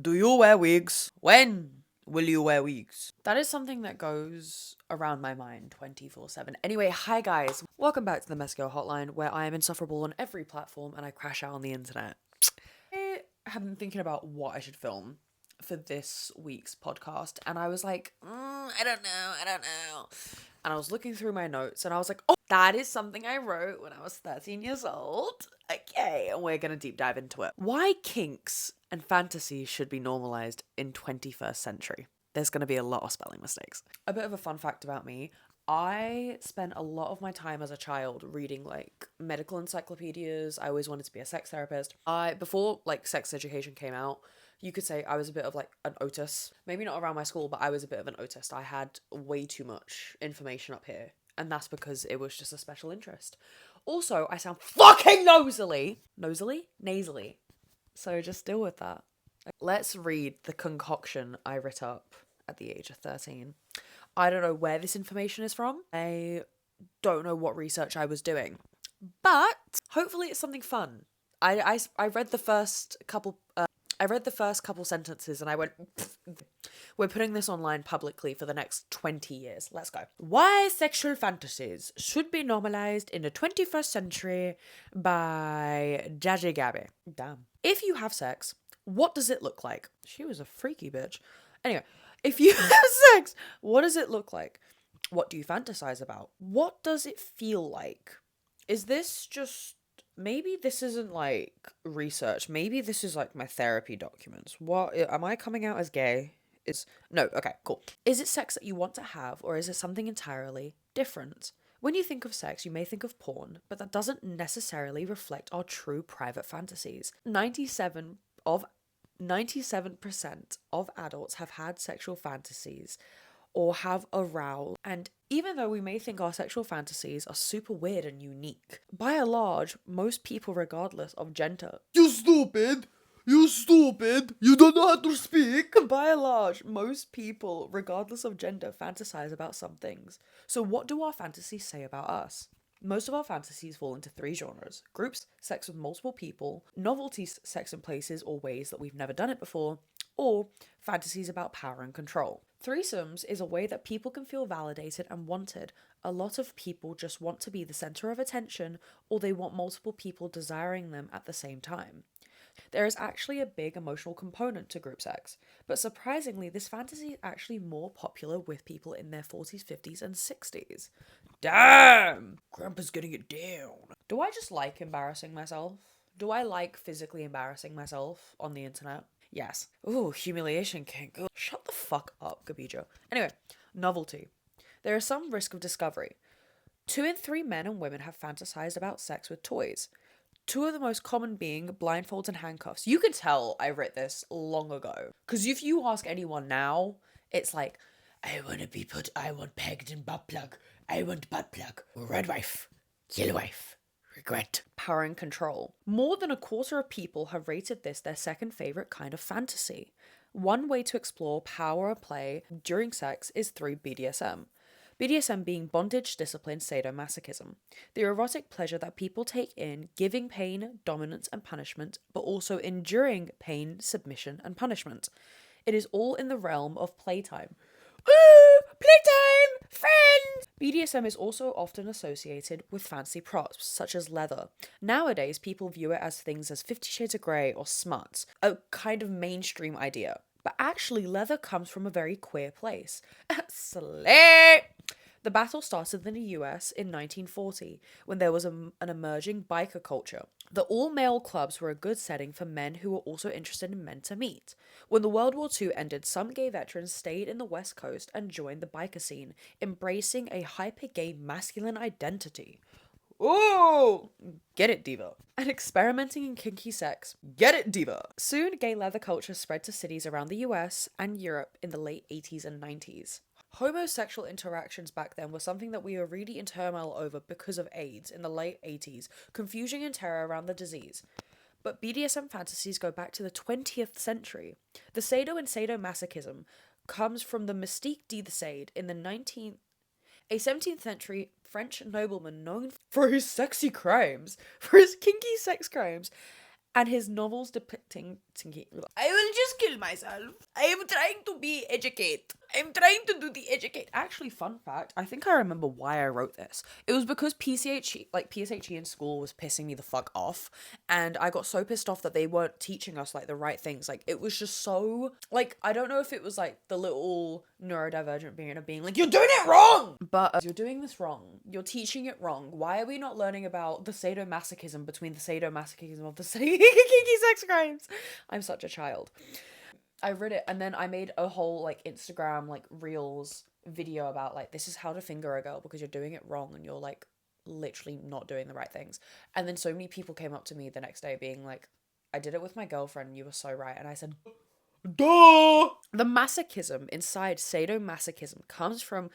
Do you wear wigs? When will you wear wigs? That is something that goes around my mind 24/7. Anyway, hi guys. Welcome back to the Mess Girl Hotline, where I am insufferable on every platform and I crash out on the internet. I have been thinking about what I should film for this week's podcast, and I was like, I don't know. And I was looking through my notes and I was like, oh, that is something I wrote when I was 13 years old. Okay, and we're going to deep dive into it. Why kinks and fantasies should be normalized in 21st century. There's going to be a lot of spelling mistakes. A bit of a fun fact about me. I spent a lot of my time as a child reading like medical encyclopedias. I always wanted to be a sex therapist. Before like sex education came out, you could say I was a bit of like an autist. Maybe not around my school, but I was a bit of an autist. I had way too much information up here. And that's because it was just a special interest. Also, I sound fucking nasally. Nasally. So just deal with that. Let's read the concoction I writ up at the age of 13. I don't know where this information is from. I don't know what research I was doing. But hopefully it's something fun. I read the first couple sentences and I went, we're putting this online publicly for the next 20 years. Let's go. Why sexual fantasies should be normalized in the 21st century by Jaji Gabby. Damn. If you have sex, what does it look like? She was a freaky bitch. Anyway, if you have sex, what does it look like? What do you fantasize about? What does it feel like? Is this just... Maybe this isn't like research. Maybe this is like my therapy documents. What, am I coming out as gay? No, okay, cool. Is it sex that you want to have, or is it something entirely different? When you think of sex, you may think of porn, but that doesn't necessarily reflect our true private fantasies. 97% of adults have had sexual fantasies or have aroused, and even though we may think our sexual fantasies are super weird and unique, by and large, most people, regardless of gender... You stupid! You don't know how to speak! By and large, most people, regardless of gender, fantasize about some things. So what do our fantasies say about us? Most of our fantasies fall into 3 genres: groups, sex with multiple people, novelties, sex in places or ways that we've never done it before, or fantasies about power and control. Threesomes is a way that people can feel validated and wanted. A lot of people just want to be the center of attention, or they want multiple people desiring them at the same time. There is actually a big emotional component to group sex, but surprisingly, this fantasy is actually more popular with people in their 40s, 50s, and 60s. Damn! Grandpa's getting it down. Do I just like embarrassing myself? Do I like physically embarrassing myself on the internet? Yes. Ooh, humiliation kink. Ugh. Shut the fuck up, Gabijo. Anyway, novelty. There is some risk of discovery. 2 in 3 men and women have fantasized about sex with toys. 2 of the most common being blindfolds and handcuffs. You can tell I wrote this long ago. Because if you ask anyone now, it's like, I want pegged and butt plug. I want butt plug. Red wife. Yellow wife. Regret. Power and control. More than a quarter of people have rated this their second favorite kind of fantasy. One way to explore power play during sex is through BDSM. BDSM being bondage, discipline, sadomasochism. The erotic pleasure that people take in giving pain, dominance, and punishment, but also enduring pain, submission, and punishment. It is all in the realm of playtime. Ooh, playtime! Friends! BDSM is also often associated with fancy props, such as leather. Nowadays, people view it as things as 50 Shades of Grey or smut, a kind of mainstream idea. But actually, leather comes from a very queer place. Slay! The battle started in the US in 1940, when there was an emerging biker culture. The all-male clubs were a good setting for men who were also interested in men to meet. When the World War II ended, some gay veterans stayed in the West Coast and joined the biker scene, embracing a hyper-gay masculine identity. Ooh! Get it, diva. And experimenting in kinky sex. Get it, diva. Soon, gay leather culture spread to cities around the US and Europe in the late 80s and 90s. Homosexual interactions back then were something that we were really in turmoil over because of AIDS in the late 80s, confusion and terror around the disease. But BDSM fantasies go back to the 20th century. The sado and sadomasochism comes from the mystique de the sade in a 17th century French nobleman known for his kinky sex crimes, And his novels depicting I will just kill myself. I am trying to be educate. I'm trying to do the educate. Actually, fun fact, I think I remember why I wrote this. It was because PSHE in school was pissing me the fuck off. And I got so pissed off that they weren't teaching us like the right things. Like it was just so like, I don't know if it was like the little neurodivergent being like, you're doing it wrong! But you're doing this wrong. You're teaching it wrong. Why are we not learning about the sadomasochism between the sadomasochism of the kinky sex crimes? I'm such a child. I read it and then I made a whole like Instagram like reels video about like, this is how to finger a girl because you're doing it wrong and you're like literally not doing the right things. And then so many people came up to me the next day being like, I did it with my girlfriend and you were so right. And I said, duh! The masochism inside sadomasochism comes from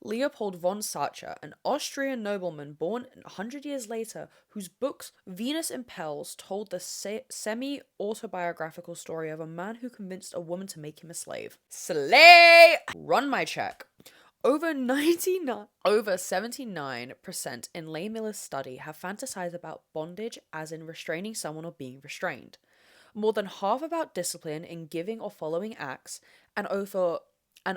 Leopold von Sacher, an Austrian nobleman born 100 years later, whose books Venus Impels told the semi-autobiographical story of a man who convinced a woman to make him a slave. Slay! Run my check. Over 79% in Leigh Miller's study have fantasized about bondage as in restraining someone or being restrained. More than half about discipline in giving or following acts, and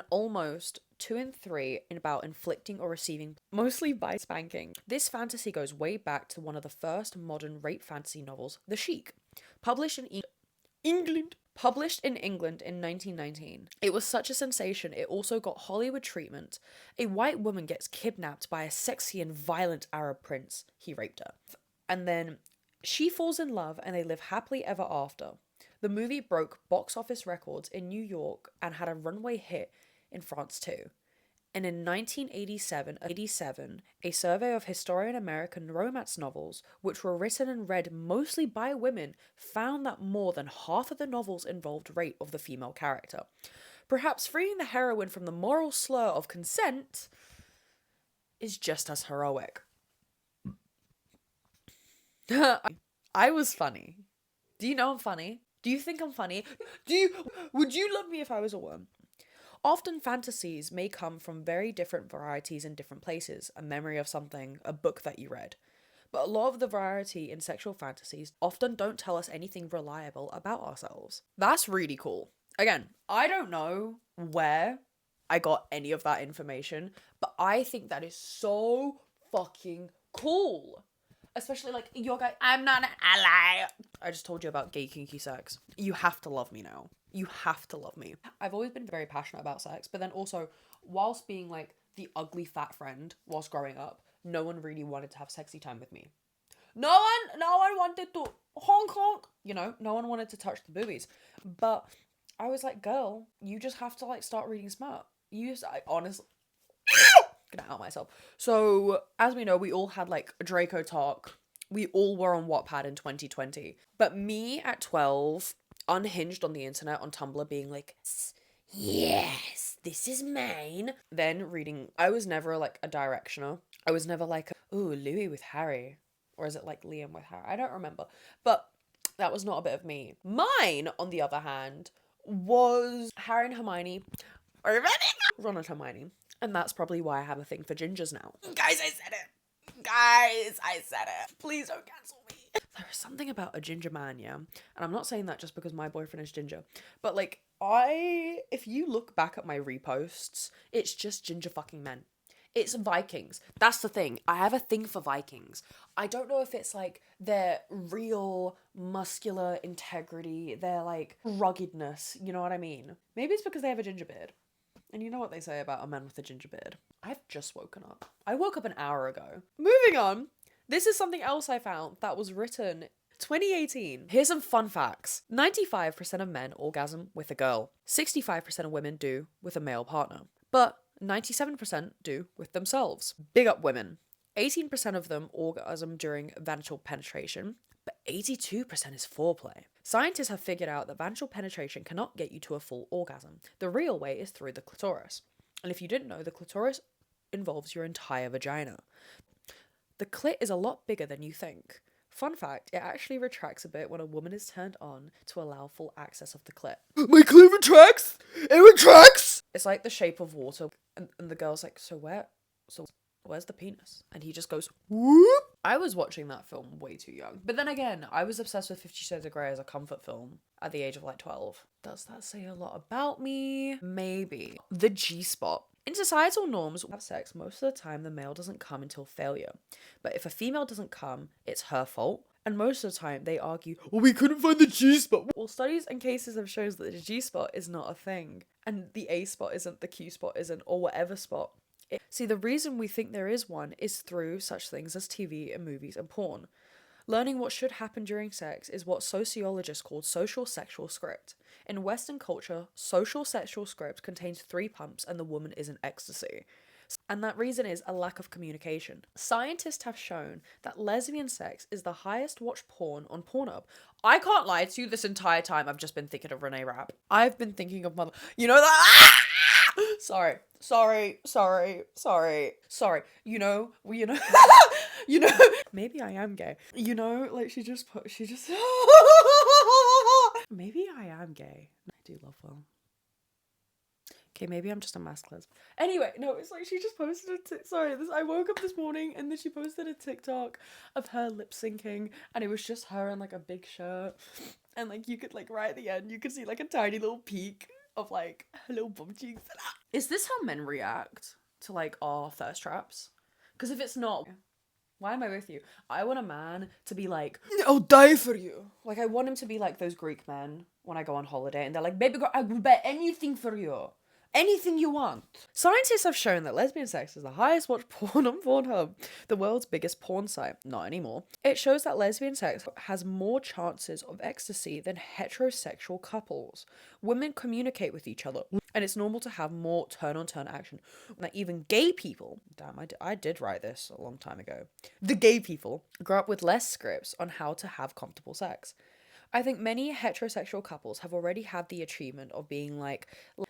almost 2 in 3 in about inflicting or receiving, mostly by spanking. This fantasy goes way back to one of the first modern rape fantasy novels, The Sheik, published in England in 1919. It was such a sensation, it also got Hollywood treatment. A white woman gets kidnapped by a sexy and violent Arab prince. He raped her. And then she falls in love and they live happily ever after. The movie broke box office records in New York and had a runaway hit in France too. And in 1987, a survey of historian American romance novels, which were written and read mostly by women, found that more than half of the novels involved rape of the female character. Perhaps freeing the heroine from the moral slur of consent is just as heroic. I was funny. Do you know I'm funny? Do you think I'm funny? Would you love me if I was a worm? Often fantasies may come from very different varieties in different places, a memory of something, a book that you read. But a lot of the variety in sexual fantasies often don't tell us anything reliable about ourselves. That's really cool. Again, I don't know where I got any of that information, but I think that is so fucking cool. Especially like, your guy, I'm not an ally. I just told you about gay kinky sex. You have to love me now. You have to love me. I've always been very passionate about sex, but then also, whilst being like the ugly fat friend whilst growing up, no one really wanted to have sexy time with me. No one wanted to honk honk. You know, no one wanted to touch the boobies. But I was like, girl, you just have to like start reading smart. I honestly... Gonna out myself. So, as we know, we all had like a Draco talk. We all were on Wattpad in 2020. But me at 12, unhinged on the internet, on Tumblr, being like, yes, this is mine. Then reading, I was never like a directioner. I was never like, ooh, Louis with Harry. Or is it like Liam with Harry? I don't remember. But that was not a bit of me. Mine, on the other hand, was Harry and Hermione. Or Ron and Hermione. And that's probably why I have a thing for gingers now. Guys, I said it. Please don't cancel me. There is something about a ginger man, yeah? And I'm not saying that just because my boyfriend is ginger. But like, if you look back at my reposts, it's just ginger fucking men. It's Vikings. That's the thing. I have a thing for Vikings. I don't know if it's like their real muscular integrity, their like ruggedness, you know what I mean? Maybe it's because they have a ginger beard. And you know what they say about a man with a ginger beard? I've just woken up. I woke up an hour ago. Moving on. This is something else I found that was written 2018. Here's some fun facts. 95% of men orgasm with a girl. 65% of women do with a male partner. But 97% do with themselves. Big up women. 18% of them orgasm during vaginal penetration, but 82% is foreplay. Scientists have figured out that vaginal penetration cannot get you to a full orgasm. The real way is through the clitoris. And if you didn't know, the clitoris involves your entire vagina. The clit is a lot bigger than you think. Fun fact, it actually retracts a bit when a woman is turned on to allow full access of the clit. My clit retracts! It retracts! It's like the shape of water. And the girl's like, so where's the penis? And he just goes, whoop! I was watching that film way too young. But then again, I was obsessed with 50 Shades of Grey as a comfort film at the age of like 12. Does that say a lot about me? Maybe. The G-spot. In societal norms, have sex, most of the time the male doesn't come until failure. But if a female doesn't come, it's her fault. And most of the time they argue, oh, we couldn't find the G-spot. Well, studies and cases have shown that the G-spot is not a thing. And the A spot isn't, the Q spot isn't, or whatever spot. See, the reason we think there is one is through such things as TV and movies and porn. Learning what should happen during sex is what sociologists call social sexual script. In Western culture, social sexual script contains 3 pumps and the woman is in ecstasy. And that reason is a lack of communication. Scientists have shown that lesbian sex is the highest watched porn on Pornhub. I can't lie to you, this entire time I've just been thinking of Renee Rapp. I've been thinking of you know that? Sorry. You know, you know, maybe I am gay. You know, like she just, maybe I am gay. I do love Will. Okay, maybe I'm just a mask lesbian. Anyway, no, it's like she just posted I woke up this morning and then she posted a TikTok of her lip syncing and it was just her in like a big shirt and like you could like right at the end you could see like a tiny little peek of like her little bum cheeks. Is this how men react to like our thirst traps? Because if it's not, why am I with you? I want a man to be like, I'll die for you. Like I want him to be like those Greek men when I go on holiday and they're like, baby girl, I will bet anything for you. Anything you want. Scientists have shown that lesbian sex is the highest watched porn on Pornhub, the world's biggest porn site. Not anymore. It shows that lesbian sex has more chances of ecstasy than heterosexual couples. Women communicate with each other, and it's normal to have more turn-on-turn action. Like even gay people, damn, I did write this a long time ago. The gay people grow up with less scripts on how to have comfortable sex. I think many heterosexual couples have already had the achievement of being like,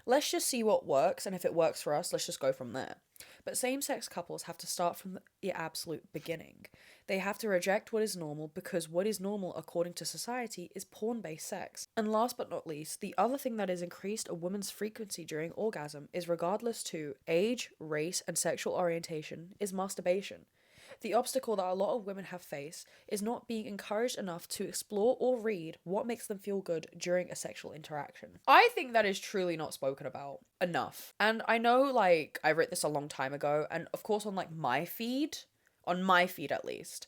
let's just see what works, and if it works for us, let's just go from there. But same-sex couples have to start from the absolute beginning. They have to reject what is normal because what is normal, according to society, is porn-based sex. And last but not least, the other thing that has increased a woman's frequency during orgasm is regardless to age, race, and sexual orientation, is masturbation. The obstacle that a lot of women have faced is not being encouraged enough to explore or read what makes them feel good during a sexual interaction. I think that is truly not spoken about enough. And I know, like, I wrote this a long time ago, and of course on, like, my feed at least,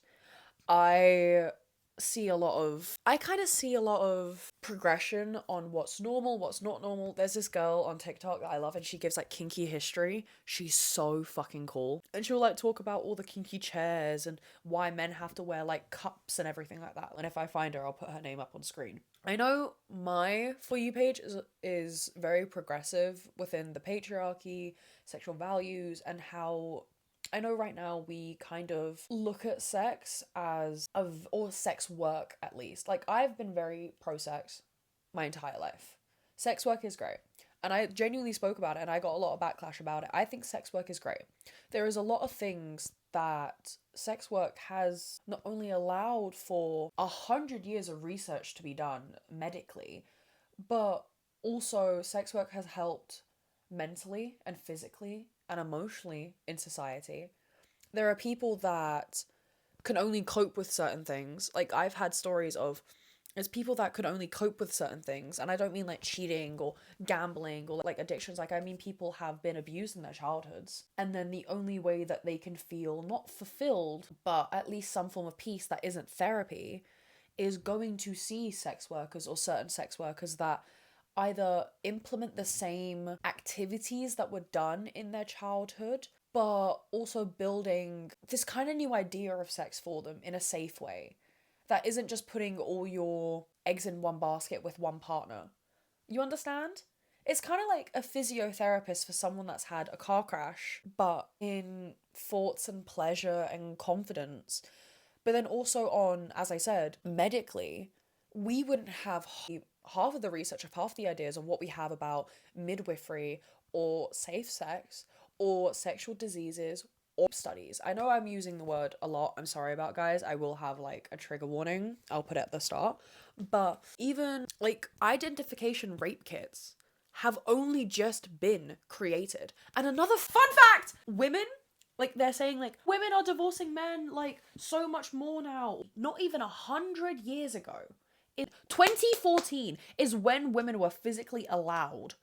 I kind of see a lot of progression on what's normal, what's not normal. There's this girl on TikTok that I love and she gives like kinky history. She's so fucking cool. And she'll like talk about all the kinky chairs and why men have to wear like cups and everything like that. And if I find her, I'll put her name up on screen. I know my For You page is very progressive within the patriarchy, sexual values, and how I know right now we kind of look at sex or sex work at least. Like I've been very pro-sex my entire life. Sex work is great. And I genuinely spoke about it and I got a lot of backlash about it. I think sex work is great. There is a lot of things that sex work has not only allowed for 100 years of research to be done medically, but also sex work has helped mentally and physically and emotionally in society. There are people that can only cope with certain things. Like I've had stories of there's people that could only cope with certain things, and I don't mean like cheating or gambling or like addictions. Like I mean people have been abused in their childhoods, and then the only way that they can feel not fulfilled but at least some form of peace that isn't therapy is going to see sex workers or certain sex workers that either implement the same activities that were done in their childhood, but also building this kind of new idea of sex for them in a safe way that isn't just putting all your eggs in one basket with one partner. You understand? It's kind of like a physiotherapist for someone that's had a car crash, but in thoughts and pleasure and confidence. But then also on, as I said, medically, we wouldn't have half of the research of half the ideas of what we have about midwifery or safe sex or sexual diseases or studies. I know I'm using the word a lot. I'm sorry about guys. I will have like a trigger warning. I'll put it at the start. But even like identification rape kits have only just been created. And another fun fact, women Like, they're saying, like, women are divorcing men, like, so much more now. Not even 100 years ago. In 2014 is when women were physically allowed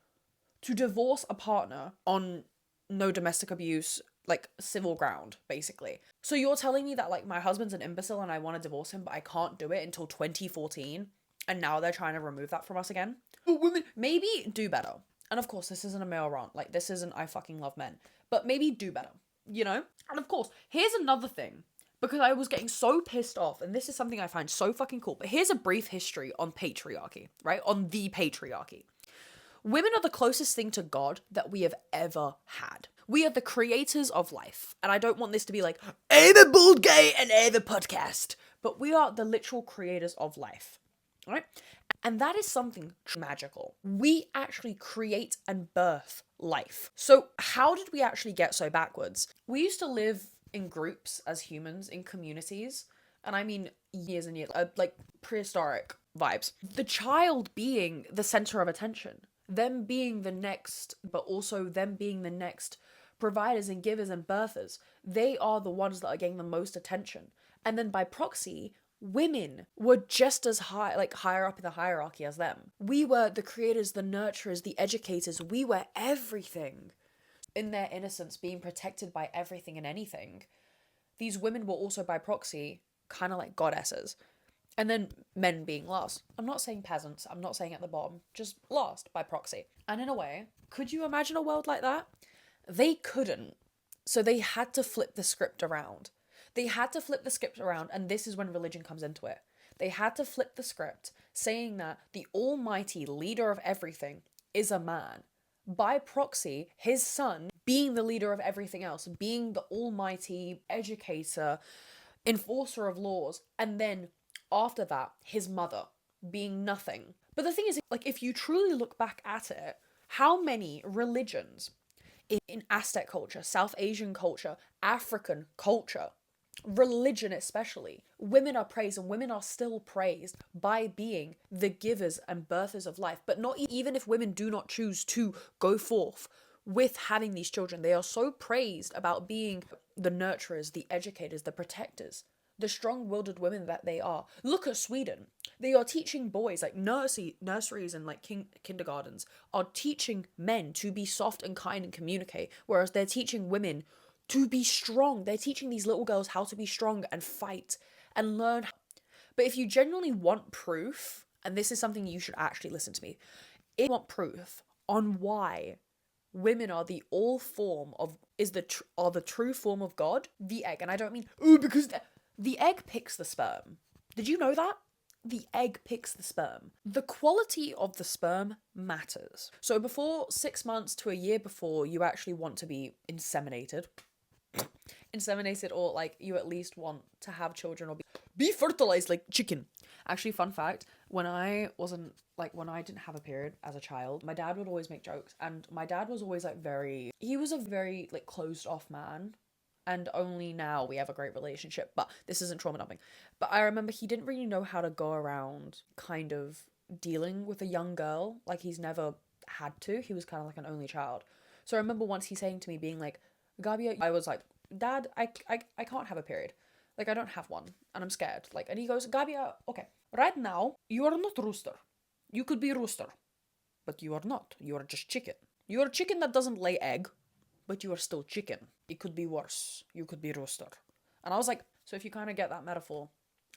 to divorce a partner on no domestic abuse, like, civil ground, basically. So you're telling me that, like, my husband's an imbecile and I want to divorce him, but I can't do it until 2014, and now they're trying to remove that from us again? Women, maybe do better. And of course, this isn't a male rant. Like, this isn't I fucking love men. But maybe do better, you know? And of course, here's another thing. Because I was getting so pissed off, and this is something I find so fucking cool. But here's a brief history on patriarchy, right? On the patriarchy. Women are the closest thing to God that we have ever had. We are the creators of life. And I don't want this to be like, I'm a bald guy and I have a podcast. But we are the literal creators of life, right? And that is something magical. We actually create and birth life. So how did we actually get so backwards? We used to live in groups as humans, in communities. And I mean years and years, like prehistoric vibes. The child being the center of attention. Them being the next, but also them being the next providers and givers and birthers. They are the ones that are getting the most attention. And then by proxy, women were just as high, like higher up in the hierarchy as them. We were the creators, the nurturers, the educators. We were everything. In their innocence, being protected by everything and anything, these women were also by proxy kind of like goddesses. And then men being last. I'm not saying peasants, I'm not saying at the bottom, just last by proxy. And in a way, could you imagine a world like that? They couldn't. So they had to flip the script around. They had to flip the script around, and this is when religion comes into it. They had to flip the script, saying that the almighty leader of everything is a man. By proxy, his son being the leader of everything else, being the almighty educator, enforcer of laws, and then after that, his mother being nothing. But the thing is, like, if you truly look back at it, how many religions in Aztec culture, South Asian culture, African culture, religion especially, women are praised, and women are still praised by being the givers and birthers of life. But not even if women do not choose to go forth with having these children, they are so praised about being the nurturers, the educators, the protectors, the strong-willed women that they are. Look at Sweden. They are teaching boys, like nurseries and like kindergartens are teaching men to be soft and kind and communicate, whereas they're teaching women to be strong. They're teaching these little girls how to be strong and fight and learn. But if you genuinely want proof, and this is something you should actually listen to me, if you want proof on why women are the the true form of God, the egg. And I don't mean, because the egg picks the sperm. Did you know that? The egg picks the sperm. The quality of the sperm matters. So before 6 months to a year before you actually want to be inseminated, or like you at least want to have children or be fertilized like chicken. Actually, fun fact, when I didn't have a period as a child, my dad would always make jokes, and my dad was always he was a very like closed off man. And only now we have a great relationship, but this isn't trauma dumping. But I remember he didn't really know how to go around kind of dealing with a young girl. Like, he's never had to. He was kind of like an only child. So I remember once he saying to me, being like, Gabia, I was like, Dad, I can't have a period. Like, I don't have one, and I'm scared. Like, and he goes, Gabia, okay, right now, you are not rooster. You could be rooster, but you are not. You are just chicken. You are a chicken that doesn't lay egg, but you are still chicken. It could be worse. You could be rooster. And I was like, so if you kind of get that metaphor,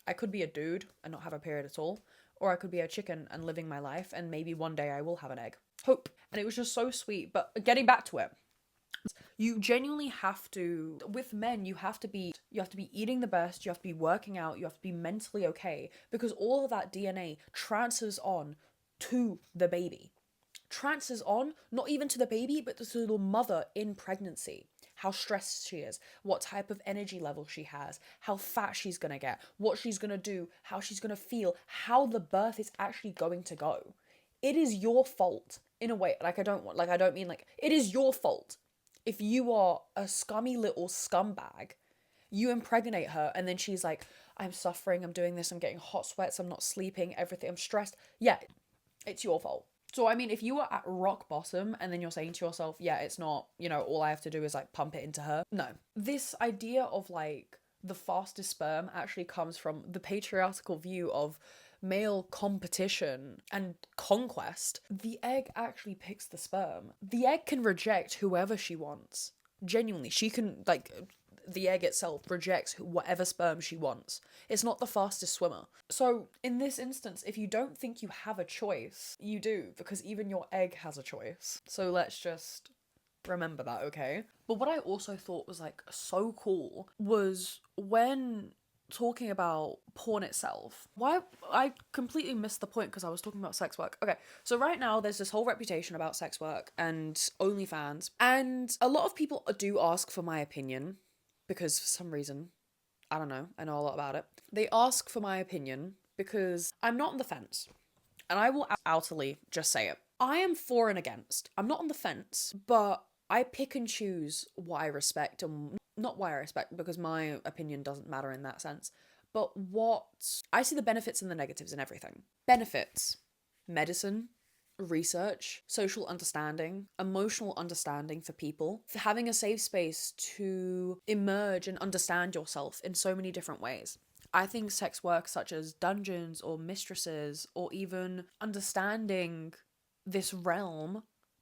I could be a dude and not have a period at all, or I could be a chicken and living my life, and maybe one day I will have an egg. Hope. And it was just so sweet. But getting back to it, you genuinely have to, with men, you have to be eating the best, you have to be working out, you have to be mentally okay, because all of that DNA transfers on to the baby. Transfers on, not even to the baby, but to the mother in pregnancy. How stressed she is, what type of energy level she has, how fat she's gonna get, what she's gonna do, how she's gonna feel, how the birth is actually going to go. It is your fault, in a way. It is your fault. If you are a scummy little scumbag, you impregnate her, and then she's like, I'm suffering, I'm doing this, I'm getting hot sweats, I'm not sleeping, everything, I'm stressed. Yeah, it's your fault. So, I mean, if you were at rock bottom and then you're saying to yourself, yeah, it's not, you know, all I have to do is like pump it into her. No. This idea of like the fastest sperm actually comes from the patriarchal view of male competition and conquest. The egg actually picks the sperm. The egg can reject whoever she wants. Genuinely, she can, like, the egg itself rejects whatever sperm she wants. It's not the fastest swimmer. So, in this instance, if you don't think you have a choice, you do, because even your egg has a choice. So let's just remember that, okay? But what I also thought was like so cool was when talking about porn itself. Why I completely missed the point because I was talking about sex work. Okay, so right now there's this whole reputation about sex work and OnlyFans, and a lot of people do ask for my opinion because for some reason, I don't know, I know a lot about it. They ask for my opinion because I'm not on the fence, and I will outwardly just say it. I am for and against. I'm not on the fence, but I pick and choose what I respect and not why I respect, because my opinion doesn't matter in that sense. But what I see the benefits and the negatives in everything. Benefits: medicine, research, social understanding, emotional understanding for people, for having a safe space to emerge and understand yourself in so many different ways. I think sex work such as dungeons or mistresses or even understanding this realm,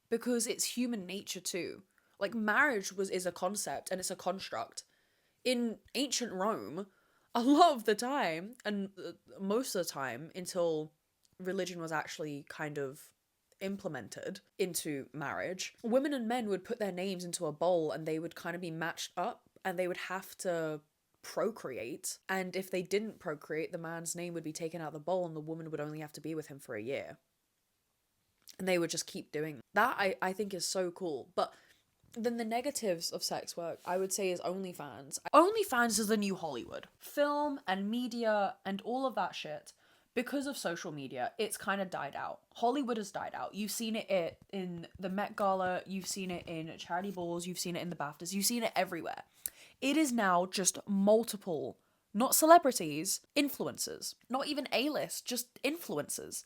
because it's human nature too. Like marriage is a concept and it's a construct. In ancient Rome, a lot of the time, and most of the time until religion was actually kind of implemented into marriage, women and men would put their names into a bowl and they would kind of be matched up and they would have to procreate. And if they didn't procreate, the man's name would be taken out of the bowl and the woman would only have to be with him for a year. And they would just keep doing that. I think is so cool. But then the negatives of sex work, I would say, is OnlyFans. OnlyFans is the new Hollywood. Film and media and all of that shit, because of social media, it's kind of died out. Hollywood has died out. You've seen it in the Met Gala, you've seen it in charity balls, you've seen it in the BAFTAs, you've seen it everywhere. It is now just multiple, not celebrities, influencers. Not even A-list, just influencers.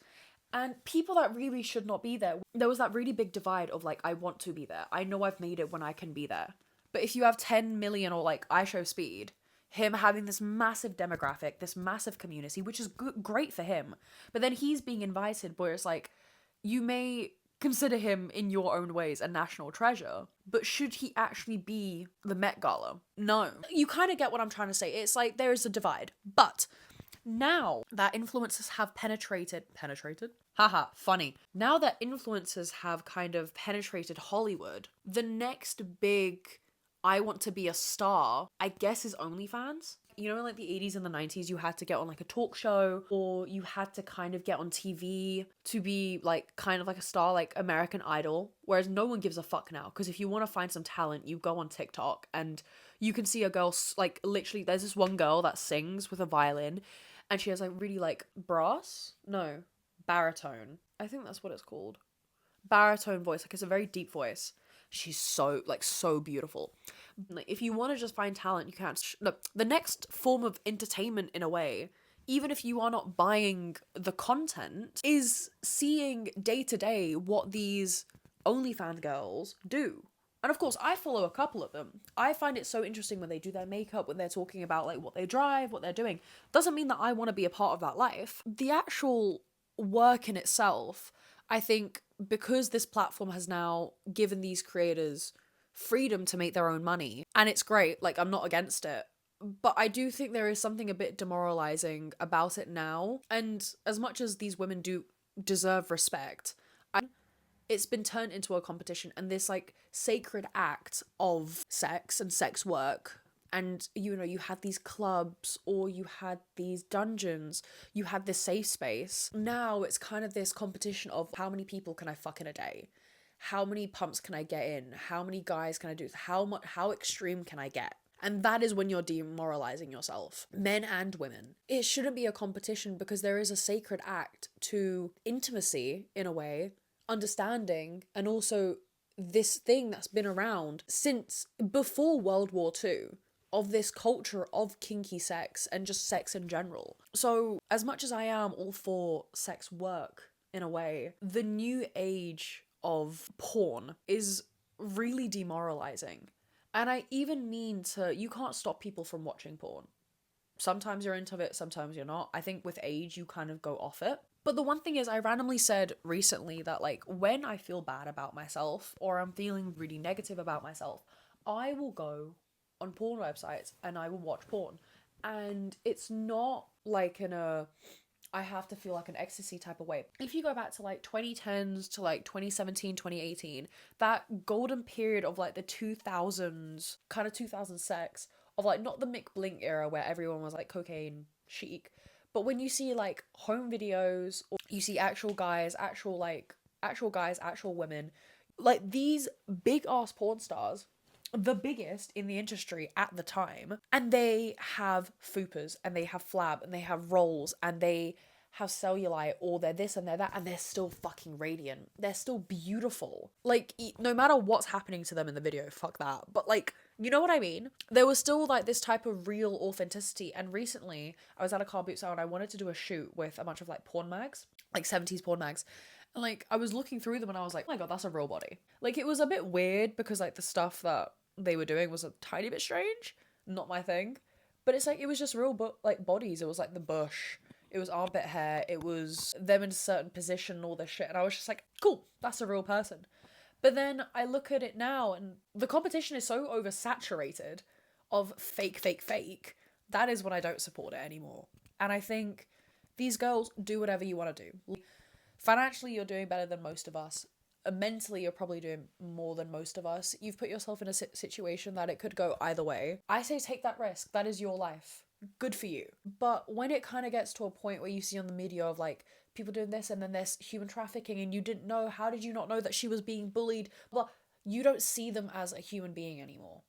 And people that really should not be there. There was that really big divide of like, I want to be there. I know I've made it when I can be there. But if you have 10 million or like I Show Speed, him having this massive demographic, this massive community, which is great for him. But then he's being invited where it's like, you may consider him in your own ways a national treasure, but should he actually be the Met Gala? No. You kind of get what I'm trying to say. It's like there is a divide. But now that influencers have penetrated? Haha, funny. Now that influencers have kind of penetrated Hollywood, the next big, I want to be a star, I guess, is OnlyFans. You know, in like the 80s and the 90s, you had to get on like a talk show, or you had to kind of get on TV to be like kind of like a star, like American Idol. Whereas no one gives a fuck now, because if you want to find some talent, you go on TikTok and you can see a girl, like literally, there's this one girl that sings with a violin, and she has like really like baritone. I think that's what it's called. Baritone voice, like it's a very deep voice. She's so beautiful. Like, if you want to just find talent, you can't. Look, the next form of entertainment, in a way, even if you are not buying the content, is seeing day to day what these OnlyFans girls do. And of course, I follow a couple of them. I find it so interesting when they do their makeup, when they're talking about like what they drive, what they're doing. Doesn't mean that I want to be a part of that life. The actual work in itself, I think, because this platform has now given these creators freedom to make their own money, and it's great, like I'm not against it, but I do think there is something a bit demoralizing about it now. And as much as these women do deserve respect, it's been turned into a competition and this like sacred act of sex and sex work. And, you know, you had these clubs or you had these dungeons, you had this safe space. Now it's kind of this competition of how many people can I fuck in a day? How many pumps can I get in? How many guys can I do? How extreme can I get? And that is when you're demoralizing yourself, men and women. It shouldn't be a competition because there is a sacred act to intimacy, in a way, understanding, and also this thing that's been around since before World War II, of this culture of kinky sex and just sex in general. So as much as I am all for sex work in a way. The new age of porn is really demoralizing. And I even mean you can't stop people from watching porn. Sometimes you're into it, sometimes you're not. I think with age, you kind of go off it. But the one thing is, I randomly said recently that, like, when I feel bad about myself or I'm feeling really negative about myself, I will go on porn websites and I will watch porn. And it's not like I have to feel like an ecstasy type of way. If you go back to like 2010s to like 2017, 2018, that golden period of like the 2000s, kind of 2000 sex, of like not the Mick Blink era where everyone was like cocaine chic, but when you see like home videos or you see actual guys, actual women, like these big ass porn stars, the biggest in the industry at the time, and they have fupas and they have flab and they have rolls and they have cellulite or they're this and they're that, and they're still fucking radiant. They're still beautiful. Like, no matter what's happening to them in the video, fuck that. But like, you know what I mean? There was still like this type of real authenticity. And recently I was at a car boot sale and I wanted to do a shoot with a bunch of like porn mags, like 70s porn mags. And like, I was looking through them and I was like, oh my God, that's a real body. Like, it was a bit weird because like the stuff that they were doing was a tiny bit strange. Not my thing. But it's like, it was just real like bodies. It was like the bush. It was armpit hair. It was them in a certain position and all this shit. And I was just like, cool, that's a real person. But then I look at it now and the competition is so oversaturated of fake, fake, fake. That is when I don't support it anymore. And I think these girls, do whatever you want to do. Financially, you're doing better than most of us. Mentally, you're probably doing more than most of us. You've put yourself in a situation that it could go either way. I say take that risk. That is your life. Good for you. But when it kind of gets to a point where you see on the media of like people doing this and then there's human trafficking and you didn't know, how did you not know that she was being bullied? Well, you don't see them as a human being anymore.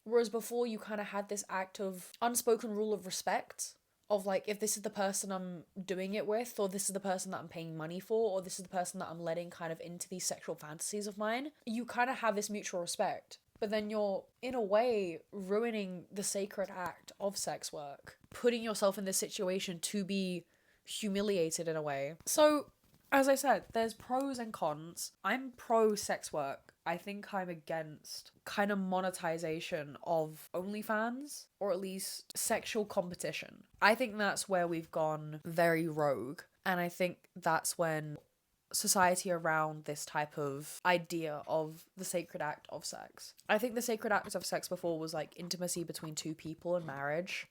Whereas before you kind of had this act of unspoken rule of respect of like, if this is the person I'm doing it with, or this is the person that I'm paying money for, or this is the person that I'm letting kind of into these sexual fantasies of mine, you kind of have this mutual respect. But then you're, in a way, ruining the sacred act of sex work, putting yourself in this situation to be humiliated in a way. So, as I said, there's pros and cons. I'm pro sex work. I think I'm against kind of monetization of OnlyFans, or at least sexual competition. I think that's where we've gone very rogue. And I think that's when society around this type of idea of the sacred act of sex. I think the sacred act of sex before was like intimacy between two people and marriage.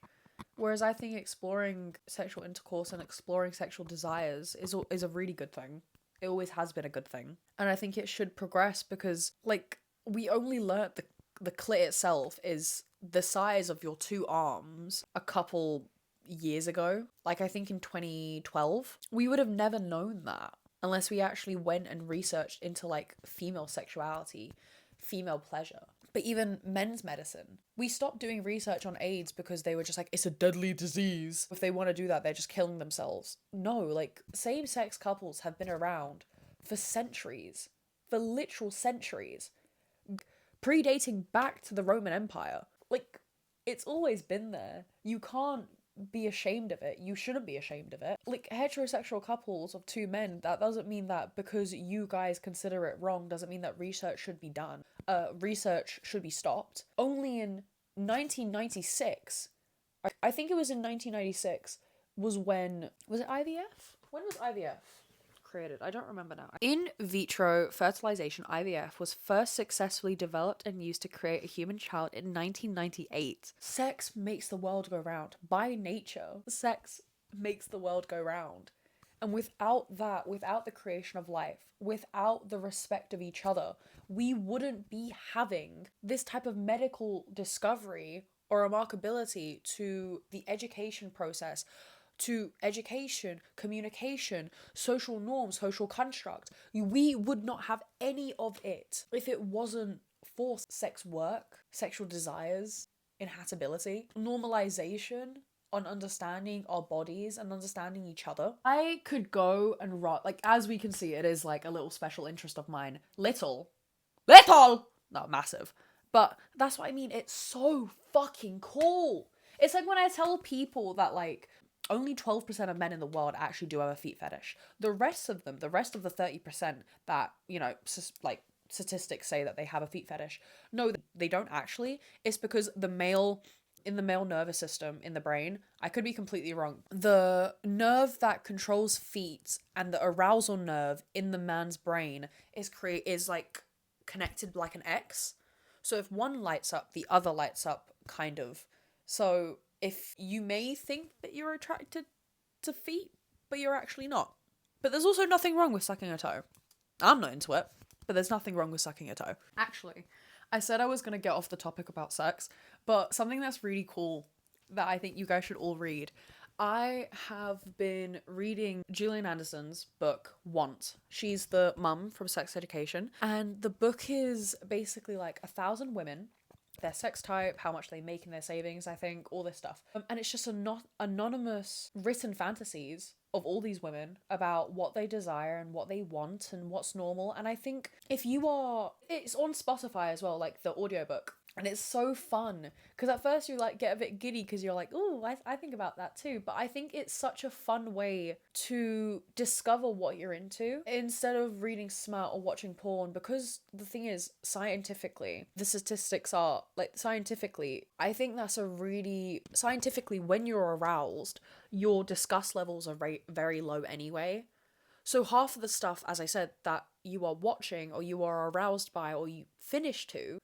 Whereas I think exploring sexual intercourse and exploring sexual desires is a really good thing. It always has been a good thing. And I think it should progress because, like, we only learnt the clit itself is the size of your two arms a couple years ago. Like, I think in 2012. We would have never known that unless we actually went and researched into, like, female sexuality, female pleasure. But even men's medicine. We stopped doing research on AIDS because they were just like, it's a deadly disease. If they want to do that, they're just killing themselves. No, like, same-sex couples have been around for centuries. For literal centuries. Predating back to the Roman Empire. Like, it's always been there. You can't be ashamed of it. You shouldn't be ashamed of it. Like, heterosexual couples of two men, that doesn't mean that because you guys consider it wrong doesn't mean that research should be done. Research should be stopped. Only in 1996, I think it was in 1996, was when, was it IVF? When was IVF created? I don't remember now. In vitro fertilization, IVF, was first successfully developed and used to create a human child in 1998. Sex makes the world go round. By nature, sex makes the world go round. And without that, without the creation of life, without the respect of each other, we wouldn't be having this type of medical discovery or remarkability to the education process, to education, communication, social norms, social construct. We would not have any of it if it wasn't for sex work, sexual desires, inhatability, normalization on understanding our bodies and understanding each other. I could go and write, like, as we can see, it is like a little special interest of mine. Little, not massive, but that's what I mean. It's so fucking cool. It's like when I tell people that, like, only 12% of men in the world actually do have a feet fetish. The rest of them, the rest of the 30% that, you know, like statistics say that they have a feet fetish, no, they don't actually. It's because in the male nervous system in the brain, I could be completely wrong, the nerve that controls feet and the arousal nerve in the man's brain is like connected like an X. So if one lights up, the other lights up, kind of. So if you may think that you're attracted to feet, but you're actually not. But there's also nothing wrong with sucking a toe. I'm not into it, but there's nothing wrong with sucking a toe. Actually, I said I was going to get off the topic about sex, but something that's really cool that I think you guys should all read. I have been reading Gillian Anderson's book, Want. She's the mum from Sex Education. And the book is basically like 1,000 women, their sex type, how much they make in their savings, I think, all this stuff. And it's just anonymous written fantasies of all these women about what they desire and what they want and what's normal. And I think it's on Spotify as well, like the audiobook. And it's so fun because at first you like get a bit giddy because you're like, oh, I think about that too. But I think it's such a fun way to discover what you're into instead of reading smut or watching porn. Because the thing is, scientifically, the statistics are like scientifically, I think that's scientifically, when you're aroused, your disgust levels are very low anyway. So half of the stuff, as I said, that you are watching or you are aroused by or you finish to,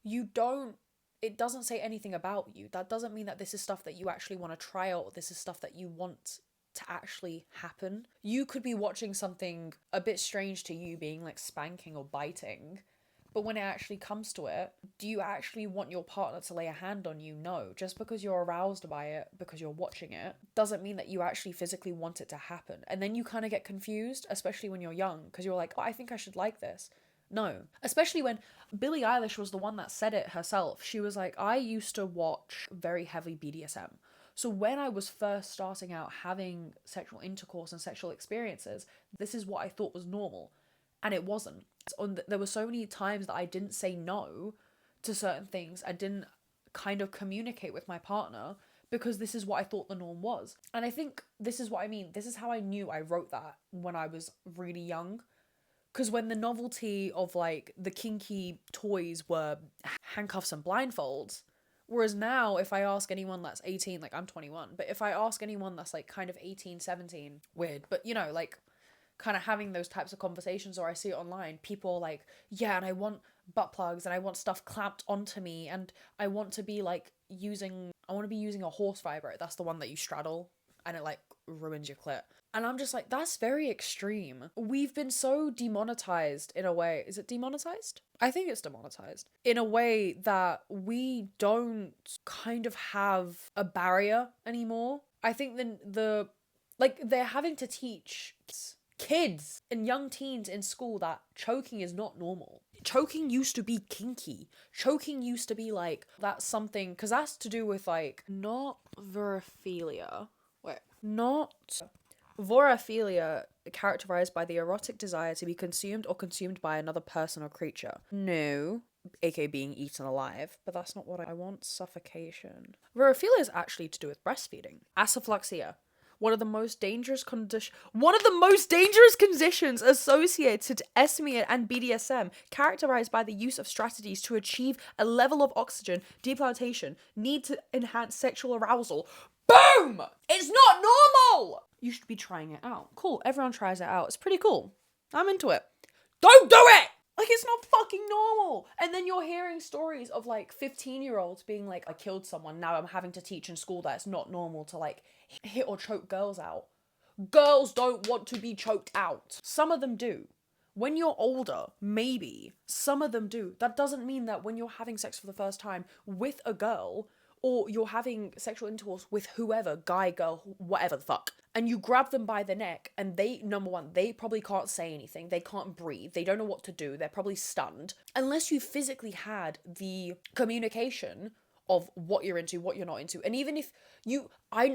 it doesn't say anything about you. That doesn't mean that this is stuff that you actually want to try out, or this is stuff that you want to actually happen. You could be watching something a bit strange to you, being like spanking or biting, but when it actually comes to it, do you actually want your partner to lay a hand on you? No. Just because you're aroused by it, because you're watching it, doesn't mean that you actually physically want it to happen. And then you kind of get confused, especially when you're young, because you're like, oh, I think I should like this. No. Especially when Billie Eilish was the one that said it herself. She was like, I used to watch very heavy BDSM. So when I was first starting out having sexual intercourse and sexual experiences, this is what I thought was normal. And it wasn't. There were so many times that I didn't say no to certain things. I didn't kind of communicate with my partner because this is what I thought the norm was. And I think this is what I mean. This is how I knew I wrote that when I was really young. Because when the novelty of, like, the kinky toys were handcuffs and blindfolds, whereas now, if I ask anyone that's 18, like, I'm 21, but if I ask anyone that's, like, kind of 18, 17, weird, but, you know, like, kind of having those types of conversations, or I see it online, people are like, yeah, and I want butt plugs, and I want stuff clamped onto me, and I want to be, like, using a horse vibrator. That's the one that you straddle, and it, like, ruins your clit. And I'm just like, that's very extreme. We've been so demonetized in a way. Is it demonetized? I think it's demonetized. In a way that we don't kind of have a barrier anymore. I think they're having to teach kids and young teens in school that choking is not normal. Choking used to be kinky. Choking used to be like, that's something, because that's to do with like, not vorophilia. Vorophilia, characterized by the erotic desire to be consumed or consumed by another person or creature. No, aka being eaten alive, but that's not what I want. Suffocation. Vorophilia is actually to do with breastfeeding. Asphyxia, one of the most dangerous conditions associated to SM and BDSM, characterized by the use of strategies to achieve a level of oxygen deplantation, need to enhance sexual arousal. Boom! It's not normal! You should be trying it out. Cool, everyone tries it out. It's pretty cool. I'm into it. Don't do it! Like, it's not fucking normal. And then you're hearing stories of, like, 15-year-olds being like, I killed someone, now I'm having to teach in school that it's not normal to, like, hit or choke girls out. Girls don't want to be choked out. Some of them do. When you're older, maybe. Some of them do. That doesn't mean that when you're having sex for the first time with a girl, or you're having sexual intercourse with whoever, guy, girl, whatever the fuck, and you grab them by the neck, and they, number one, they probably can't say anything, they can't breathe, they don't know what to do, they're probably stunned, unless you physically had the communication of what you're into, what you're not into. And even if I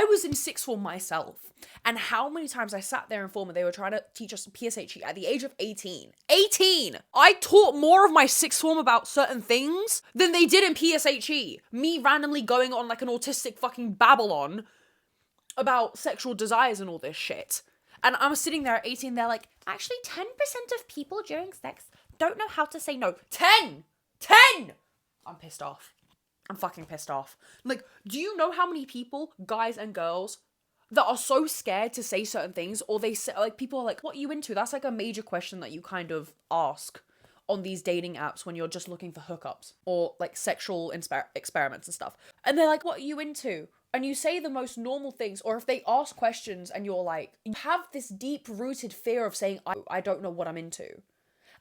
was in sixth form myself, and how many times I sat there in form and they were trying to teach us PSHE at the age of 18. 18! I taught more of my sixth form about certain things than they did in PSHE. Me randomly going on like an autistic fucking Babylon about sexual desires and all this shit. And I'm sitting there at 18, they're like, actually 10% of people during sex don't know how to say no. 10! 10! I'm pissed off. I'm fucking pissed off. Like, do you know how many people, guys and girls, that are so scared to say certain things, or they say, like, people are like, what are you into? That's like a major question that you kind of ask on these dating apps when you're just looking for hookups or like sexual experiments and stuff. And they're like, what are you into? And you say the most normal things, or if they ask questions and you're like, you have this deep rooted fear of saying, I don't know what I'm into.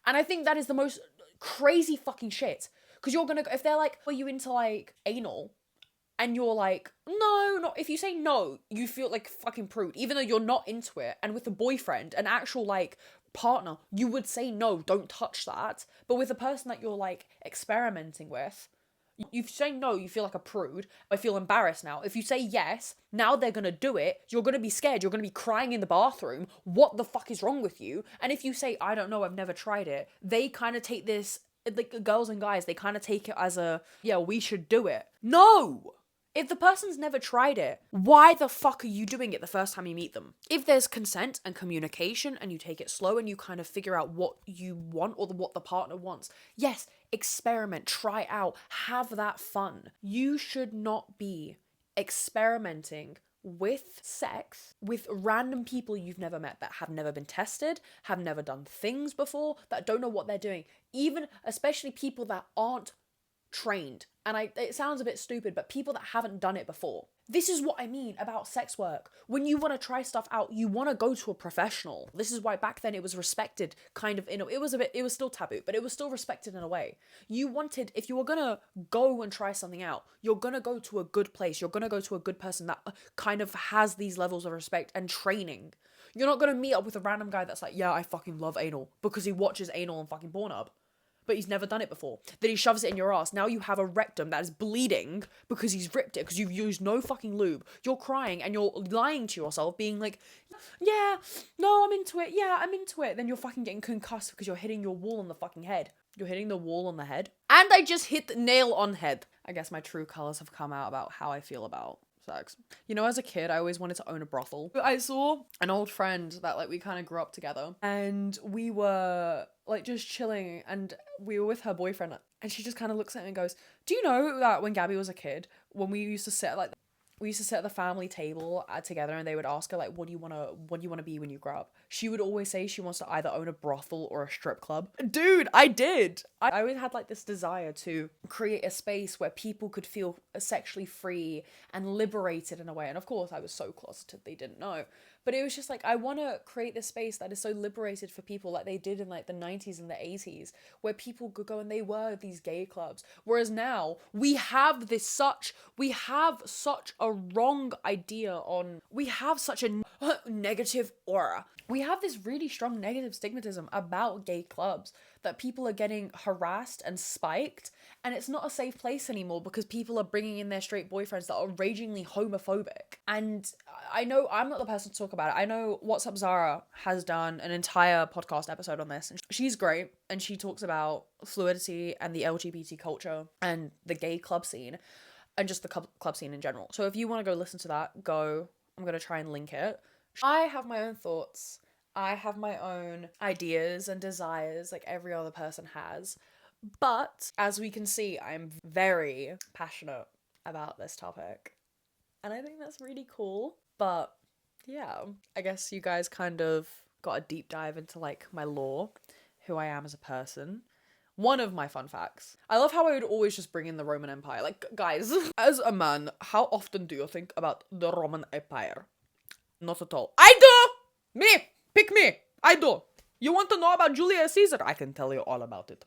And I think that is the most crazy fucking shit. Because you're gonna, if they're like, are you into like anal? And you're like, no, not, if you say no, you feel like fucking prude, even though you're not into it. And with a boyfriend, an actual like partner, you would say no, don't touch that. But with a person that you're like experimenting with, if you say no, you feel like a prude. I feel embarrassed now. If you say yes, now they're gonna do it. You're gonna be scared. You're gonna be crying in the bathroom. What the fuck is wrong with you? And if you say, I don't know, I've never tried it, they kind of take this, like girls and guys, they kind of take it as a, yeah, we should do it. No! If the person's never tried it, why the fuck are you doing it the first time you meet them? If there's consent and communication and you take it slow and you kind of figure out what you want or what the partner wants, yes, experiment, try out, have that fun. You should not be experimenting with sex with random people you've never met, that have never been tested, have never done things before, that don't know what they're doing. Even, especially people that aren't trained. And it sounds a bit stupid, but people that haven't done it before. This is what I mean about sex work. When you want to try stuff out, you want to go to a professional. This is why back then it was respected, kind of, it was still taboo, but it was still respected in a way. You wanted, if you were gonna go and try something out, you're gonna go to a good place. You're gonna go to a good person that kind of has these levels of respect and training. You're not gonna meet up with a random guy that's like, yeah, I fucking love anal, because he watches anal on fucking Pornhub, but he's never done it before. Then he shoves it in your ass. Now you have a rectum that is bleeding because he's ripped it, because you've used no fucking lube. You're crying and you're lying to yourself, being like, yeah, no, I'm into it. Yeah, I'm into it. Then you're fucking getting concussed because you're hitting your wall on the fucking head. You're hitting the wall on the head. And I just hit the nail on head. I guess my true colors have come out about how I feel about sex. You know, as a kid, I always wanted to own a brothel. I saw an old friend that like we kind of grew up together, and we were like just chilling, and we were with her boyfriend, and she just kind of looks at me and goes, do you know that when Gabby was a kid, when we used to sit at the family table together, and they would ask her like, what do you want to be when you grow up? She would always say she wants to either own a brothel or a strip club. Dude, I did. I always had like this desire to create a space where people could feel sexually free and liberated in a way. And of course I was so closeted, they didn't know. But it was just like, I want to create this space that is so liberated for people, like they did in like the 90s and the 80s, where people could go and they were these gay clubs. Whereas now we have such a wrong idea on, we have such a negative aura. We have this really strong negative stigmatism about gay clubs, that people are getting harassed and spiked, and it's not a safe place anymore because people are bringing in their straight boyfriends that are ragingly homophobic. And I know I'm not the person to talk about it. I know What's Up Zara has done an entire podcast episode on this, and she's great, and she talks about fluidity and the LGBT culture and the gay club scene and just the club scene in general. So if you want to go listen to that, go. I'm going to try and link it. I have my own thoughts. I have my own ideas and desires like every other person has. But as we can see, I'm very passionate about this topic. And I think that's really cool. But yeah, I guess you guys kind of got a deep dive into like my lore, who I am as a person. One of my fun facts. I love how I would always just bring in the Roman Empire. Like, guys, as a man, how often do you think about the Roman Empire? Not at all. I do! Me! Pick me! I do! You want to know about Julius Caesar? I can tell you all about it.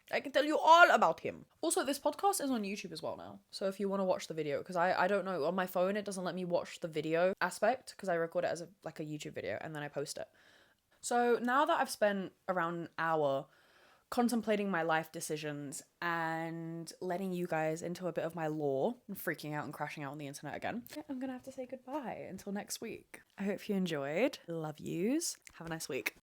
I can tell you all about him. Also, this podcast is on YouTube as well now. So if you want to watch the video, because I don't know, on my phone it doesn't let me watch the video aspect, because I record it as a YouTube video and then I post it. So now that I've spent around an hour contemplating my life decisions and letting you guys into a bit of my lore and freaking out and crashing out on the internet again, I'm gonna have to say goodbye until next week. I hope you enjoyed. Love yous. Have a nice week.